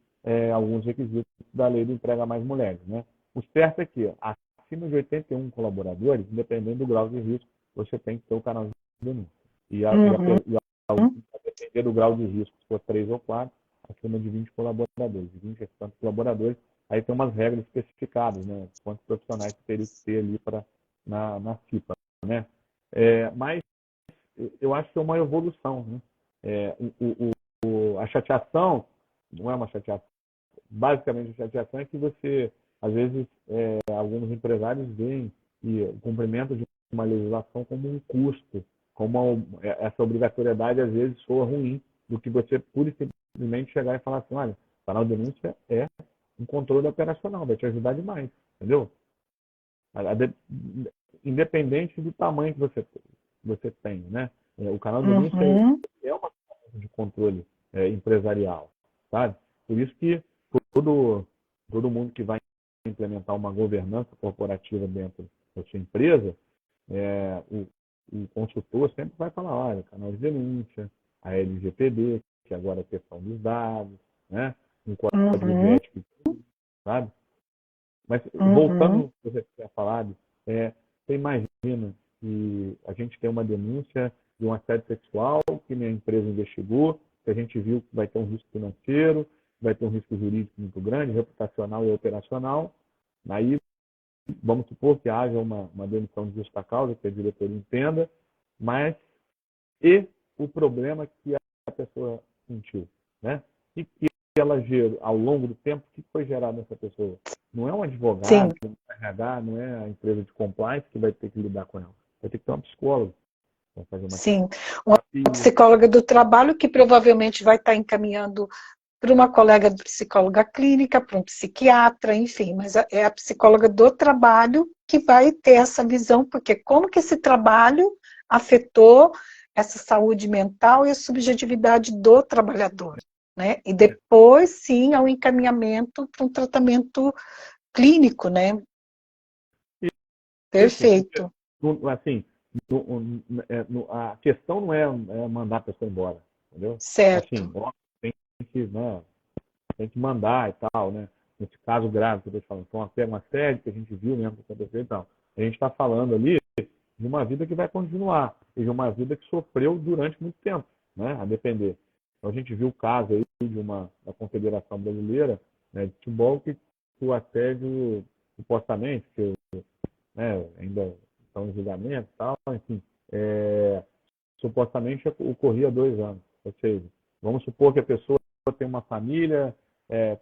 alguns requisitos da Lei do Emprega Mais Mulheres, né? O certo é que, acima de 81 colaboradores, independente do grau de risco, você tem que ter o canal de denúncia. E a depender do grau de risco, se for 3 ou 4, acima de 20 colaboradores, 20 restantes colaboradores, aí tem umas regras especificadas, né? Quantos profissionais teria que ter ali na FIPA, né? Mas eu acho que é uma evolução, né? A chateação não é uma chateação. Basicamente, a chateação é que você, às vezes, alguns empresários veem o cumprimento de uma legislação como um custo, como essa obrigatoriedade, às vezes, soa ruim, do que você pura e simplesmente chegar e falar assim, olha, o canal de denúncia é um controle operacional, vai te ajudar demais, entendeu? Independente do tamanho que você tem, né? O canal de denúncia é uma forma de controle empresarial, sabe? Por isso que todo mundo que vai implementar uma governança corporativa dentro da sua empresa, o consultor sempre vai falar, olha, canal de denúncia, a LGPD, que agora é a questão dos dados, né? Um código de ética, sabe? Mas, voltando ao que você tinha falado, você imagina que a gente tem uma denúncia de um assédio sexual que minha empresa investigou, que a gente viu que vai ter um risco financeiro, vai ter um risco jurídico muito grande, reputacional e operacional. Aí, vamos supor que haja uma demissão de justa causa, que a diretoria entenda, mas o problema que a pessoa sentiu, né? E que ela gerou ao longo do tempo, o que foi gerado nessa pessoa? Não é um advogado, não é RH, não é a empresa de compliance que vai ter que lidar com ela. Vai ter que ter uma psicóloga. Sim, uma psicóloga do trabalho que provavelmente vai estar encaminhando para uma colega de psicóloga clínica, para um psiquiatra, enfim, mas é a psicóloga do trabalho que vai ter essa visão, porque como que esse trabalho afetou essa saúde mental e a subjetividade do trabalhador, né? E depois, sim, ao encaminhamento para um tratamento clínico, né? Perfeito. Assim, a questão não é mandar a pessoa embora, entendeu? Certo. Assim, ó, tem que, né, tem que mandar e tal, né? Nesse caso grave que eu estou falando, foi uma série que a gente viu mesmo que aconteceu e tal. A gente está falando ali de uma vida que vai continuar, e de uma vida que sofreu durante muito tempo, né? A depender. Então a gente viu o caso aí da Confederação Brasileira, né, de futebol que o assédio, supostamente, que, né, ainda estão em julgamento e tal, enfim, supostamente ocorria há 2 anos. Ou seja, vamos supor que a pessoa tem uma família,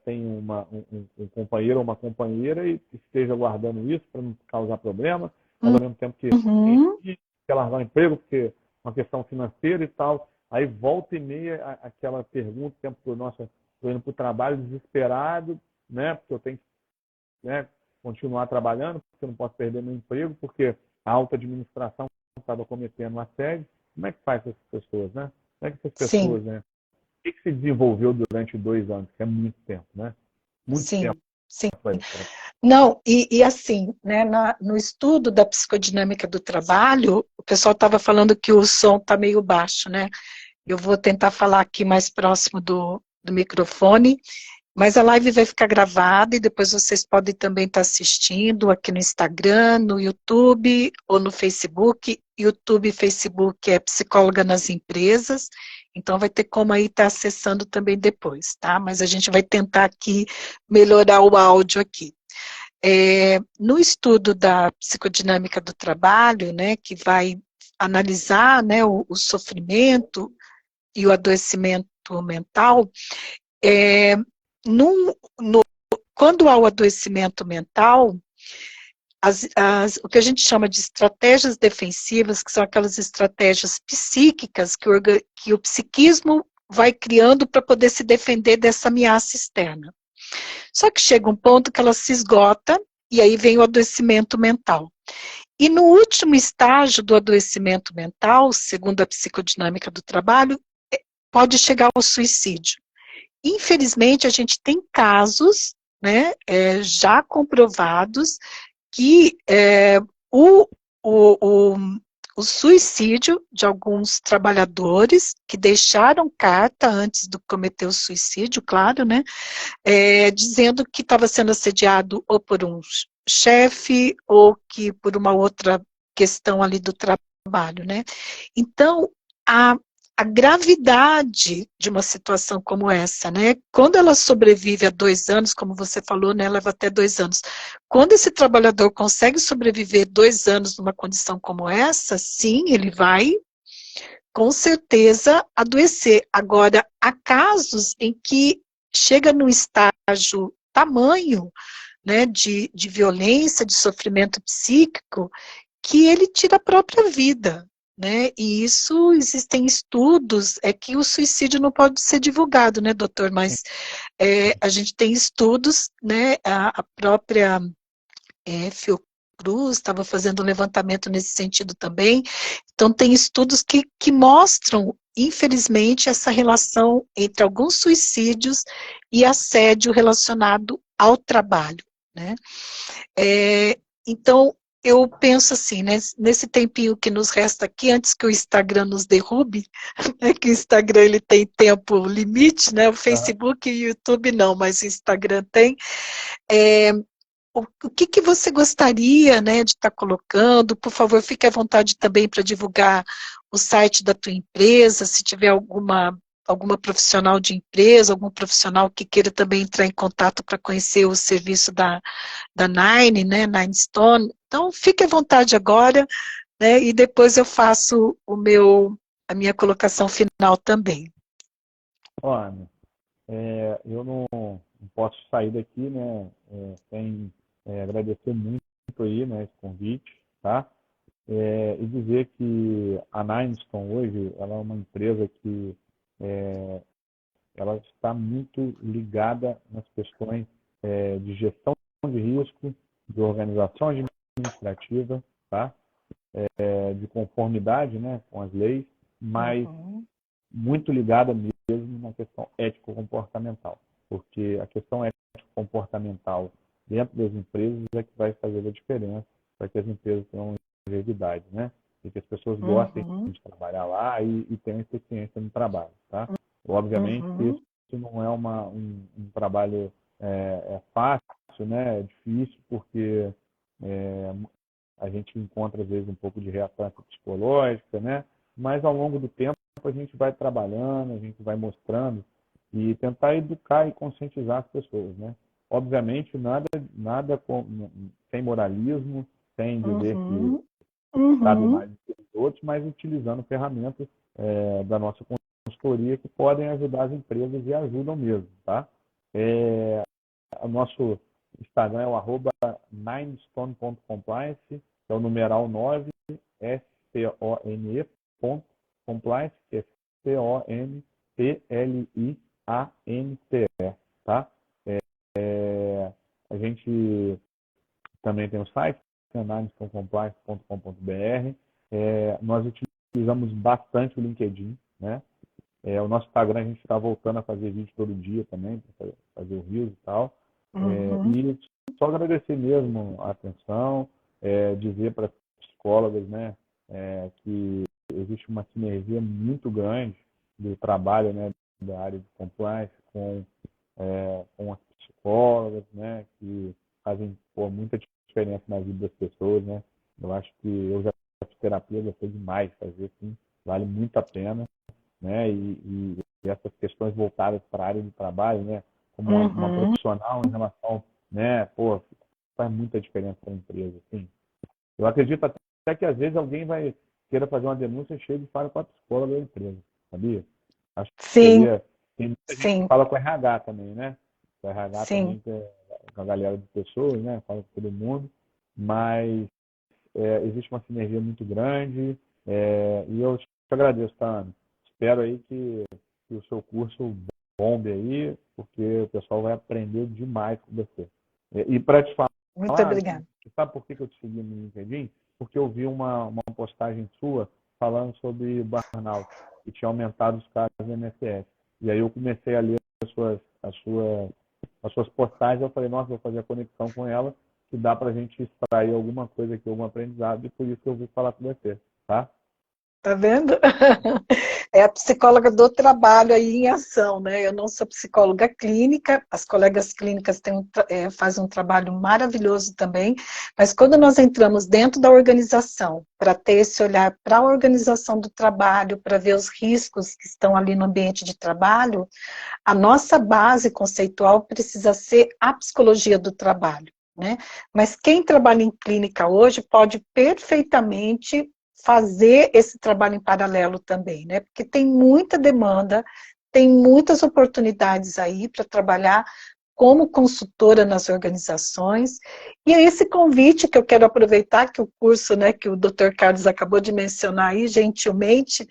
tem um companheiro ou uma companheira e esteja guardando isso para não causar problema, mas ao mesmo tempo que quer largar o emprego, porque é uma questão financeira e tal, aí volta e meia aquela pergunta, o tempo todo, nossa, estou indo para o trabalho desesperado, né, porque eu tenho que, né, continuar trabalhando, porque eu não posso perder meu emprego, porque a alta administração estava cometendo assédio. Como é que faz essas pessoas, né? Como é que essas pessoas, né? O que se desenvolveu durante 2 anos, que é muito tempo, né? Muito Sim, tempo. sim. Não, e assim, né, no estudo da psicodinâmica do trabalho, o pessoal estava falando que o som está meio baixo, né? Eu vou tentar falar aqui mais próximo do microfone, mas a live vai ficar gravada e depois vocês podem também estar assistindo aqui no Instagram, no YouTube ou no Facebook. YouTube e Facebook é Psicóloga nas Empresas, então vai ter como aí estar acessando também depois, tá? Mas a gente vai tentar aqui melhorar o áudio aqui. No estudo da psicodinâmica do trabalho, né, que vai analisar, né, o sofrimento e o adoecimento mental, num, quando há o adoecimento mental, o que a gente chama de estratégias defensivas, que são aquelas estratégias psíquicas que o psiquismo vai criando para poder se defender dessa ameaça externa. Só que chega um ponto que ela se esgota e aí vem o adoecimento mental. E no último estágio do adoecimento mental, segundo a psicodinâmica do trabalho, pode chegar ao suicídio. Infelizmente, a gente tem casos, né, já comprovados que o, o, o, o suicídio de alguns trabalhadores que deixaram carta antes de cometer o suicídio, claro, né, dizendo que estava sendo assediado ou por um chefe ou que por uma outra questão ali do trabalho, né? Então, a gravidade de uma situação como essa, né? Quando ela sobrevive a 2 anos, como você falou, né? Leva até 2 anos. Quando esse trabalhador consegue sobreviver 2 anos numa condição como essa, sim, ele vai com certeza adoecer. Agora, há casos em que chega num estágio tamanho, né, de violência, de sofrimento psíquico, que ele tira a própria vida, né, e isso, existem estudos, é que o suicídio não pode ser divulgado, né, doutor, mas a gente tem estudos, né, a própria Fiocruz estava fazendo um levantamento nesse sentido também, então tem estudos que mostram, infelizmente, essa relação entre alguns suicídios e assédio relacionado ao trabalho, né? Então, eu penso assim, né, nesse tempinho que nos resta aqui, antes que o Instagram nos derrube, né, que o Instagram ele tem tempo limite, né, o Facebook e o YouTube não, mas o Instagram tem, o que você gostaria, né, de estar colocando? Por favor, fique à vontade também para divulgar o site da tua empresa, se tiver alguma profissional de empresa, algum profissional que queira também entrar em contato para conhecer o serviço da Nine, né, Nine Stone. Então, fique à vontade agora, né, e depois eu faço a minha colocação final também. Olha, eu não posso sair daqui, né, sem agradecer muito aí, né, esse convite, tá? E dizer que a Nimeston hoje, ela é uma empresa que ela está muito ligada nas questões de gestão de risco, de organização administrativa, tá? De conformidade, né, com as leis, mas muito ligada mesmo na questão ético-comportamental, porque a questão ético-comportamental dentro das empresas é que vai fazer a diferença para que as empresas tenham longevidade, né? E que as pessoas gostem de trabalhar lá e tenham eficiência no trabalho, tá? Obviamente que isso não é um trabalho fácil, né? É difícil, porque a gente encontra, às vezes, um pouco de reação psicológica, né? Mas, ao longo do tempo, a gente vai trabalhando, a gente vai mostrando e tentar educar e conscientizar as pessoas, né? Obviamente, nada sem moralismo, sem dizer que sabe mais do que os outros, mas utilizando ferramentas da nossa consultoria que podem ajudar as empresas e ajudam mesmo, tá? O nosso Instagram é o @ninestone.compliance, que é o numeral 9, STONE.compliance, que é COMPLIANCE, tá? A gente também tem o site, ninestone.compliance.com.br. Nós utilizamos bastante o LinkedIn, né? O nosso Instagram a gente está voltando a fazer vídeo todo dia também, para fazer o Reels e tal. E só agradecer mesmo a atenção, dizer para as psicólogas, né, que existe uma sinergia muito grande do trabalho, né, da área de compliance com as psicólogas, né, que fazem muita diferença na vida das pessoas, né. Eu acho que eu já fiz terapia, já foi demais fazer, assim, vale muito a pena, né, e essas questões voltadas para a área de trabalho, né, como uma profissional em relação, né, faz muita diferença para a empresa, assim. Eu acredito até que às vezes alguém vai queira fazer uma denúncia e chega e fala com a psicóloga da empresa, sabia? Acho que seria... Tem muita gente que fala com o RH também, né? O RH também, que é com a galera de pessoas, né? Fala com todo mundo, mas existe uma sinergia muito grande, e eu te agradeço, tá, Ana? Espero aí que o seu curso bombe aí, porque o pessoal vai aprender demais com você. E para te falar, muito obrigada. Sabe por que eu te segui no LinkedIn? Porque eu vi uma postagem sua falando sobre burnout, que tinha aumentado os casos do INSS. E aí eu comecei a ler as suas postagens, eu falei, nossa, vou fazer a conexão com ela, que dá para a gente extrair alguma coisa aqui, algum aprendizado, e por isso que eu vim falar com você, tá? Tá vendo? É a psicóloga do trabalho aí em ação, né? Eu não sou psicóloga clínica, as colegas clínicas fazem um trabalho maravilhoso também, mas quando nós entramos dentro da organização, para ter esse olhar para a organização do trabalho, para ver os riscos que estão ali no ambiente de trabalho, a nossa base conceitual precisa ser a psicologia do trabalho, né? Mas quem trabalha em clínica hoje pode perfeitamente fazer esse trabalho em paralelo também, né? Porque tem muita demanda, tem muitas oportunidades aí para trabalhar como consultora nas organizações, e é esse convite que eu quero aproveitar, que o curso, né, que o Dr. Carlos acabou de mencionar aí, gentilmente,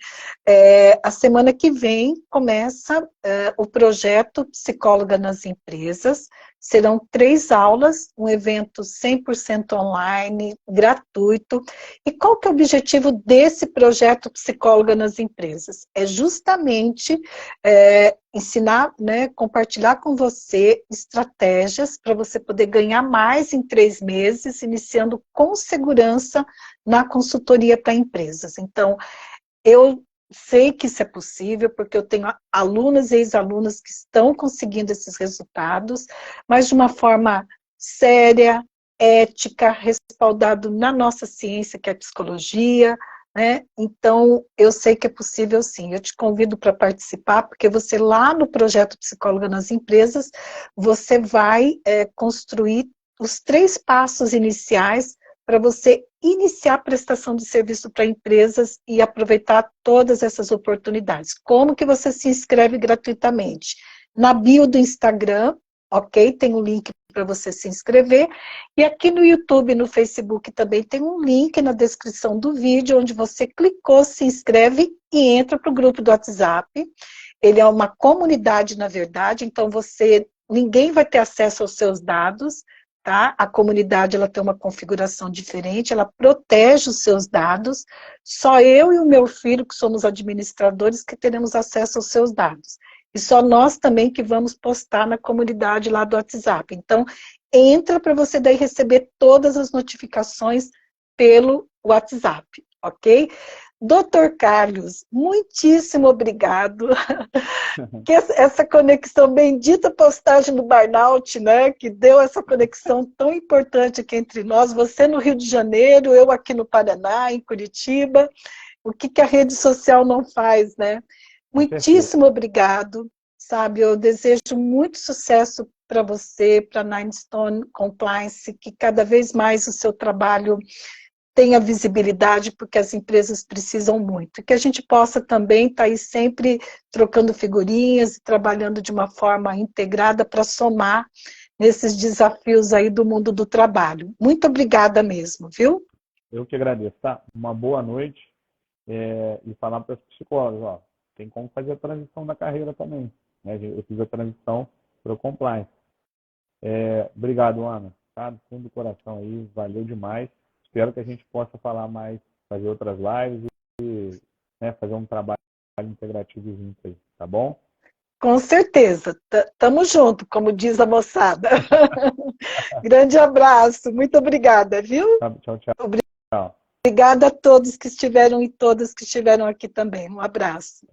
a semana que vem começa o projeto Psicóloga nas Empresas. Serão 3 aulas, um evento 100% online, gratuito. E qual que é o objetivo desse projeto Psicóloga nas Empresas? É justamente ensinar, né, compartilhar com você estratégias para você poder ganhar mais em 3 meses, iniciando com segurança na consultoria para empresas. Então, eu sei que isso é possível, porque eu tenho alunas e ex-alunas que estão conseguindo esses resultados, mas de uma forma séria, ética, respaldado na nossa ciência, que é a psicologia, né? Então, eu sei que é possível sim. Eu te convido para participar, porque você lá no projeto Psicóloga nas Empresas, você vai construir os 3 passos iniciais para você iniciar a prestação de serviço para empresas e aproveitar todas essas oportunidades. Como que você se inscreve gratuitamente? Na bio do Instagram, ok? Tem um link para você se inscrever. E aqui no YouTube e no Facebook também tem um link na descrição do vídeo, onde você clicou, se inscreve e entra para o grupo do WhatsApp. Ele é uma comunidade, na verdade, então ninguém vai ter acesso aos seus dados, tá? A comunidade ela tem uma configuração diferente, ela protege os seus dados, só eu e o meu filho, que somos administradores, que teremos acesso aos seus dados. E só nós também que vamos postar na comunidade lá do WhatsApp. Então, entra para você daí receber todas as notificações pelo WhatsApp, ok? Doutor Carlos, muitíssimo obrigado. Que essa conexão, bendita postagem do Burnout, né? Que deu essa conexão tão importante aqui entre nós. Você no Rio de Janeiro, eu aqui no Paraná, em Curitiba. O que a rede social não faz, né? Muitíssimo obrigado, sabe? Eu desejo muito sucesso para você, para Nine Stone Compliance, que cada vez mais o seu trabalho tenha visibilidade, porque as empresas precisam muito. E que a gente possa também estar aí sempre trocando figurinhas e trabalhando de uma forma integrada para somar nesses desafios aí do mundo do trabalho. Muito obrigada mesmo, viu? Eu que agradeço, tá? Uma boa noite. E falar para os psicólogos, ó, tem como fazer a transição da carreira também. Né? Eu fiz a transição para o compliance. Obrigado, Ana. Tá? Do fundo do coração aí, valeu demais. Espero que a gente possa falar mais, fazer outras lives e né, fazer um trabalho integrativo junto aí, tá bom? Com certeza. Tamo junto, como diz a moçada. Grande abraço. Muito obrigada, viu? Tchau, tchau. Obrigada a todos que estiveram e todas que estiveram aqui também. Um abraço.